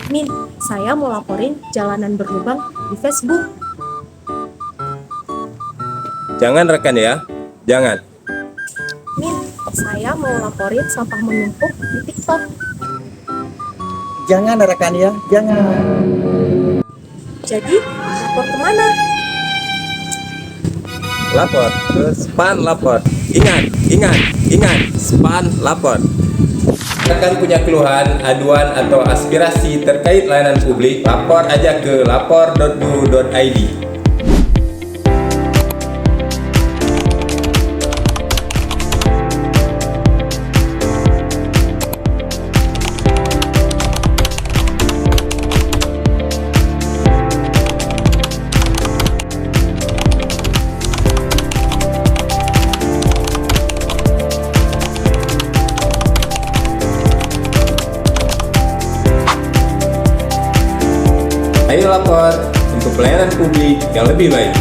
Min, saya mau laporin jalanan berlubang di Facebook. Jangan rekan ya, jangan. Min, saya mau laporin sampah menumpuk di TikTok. Jangan rekan ya, jangan. Jadi, lapor kemana? Lapor ke Span Lapor. Ingat, Span Lapor. Rekan punya keluhan, aduan, atau aspirasi terkait layanan publik, lapor aja ke lapor.go.id. Ayo lapor untuk pelayanan publik yang lebih baik.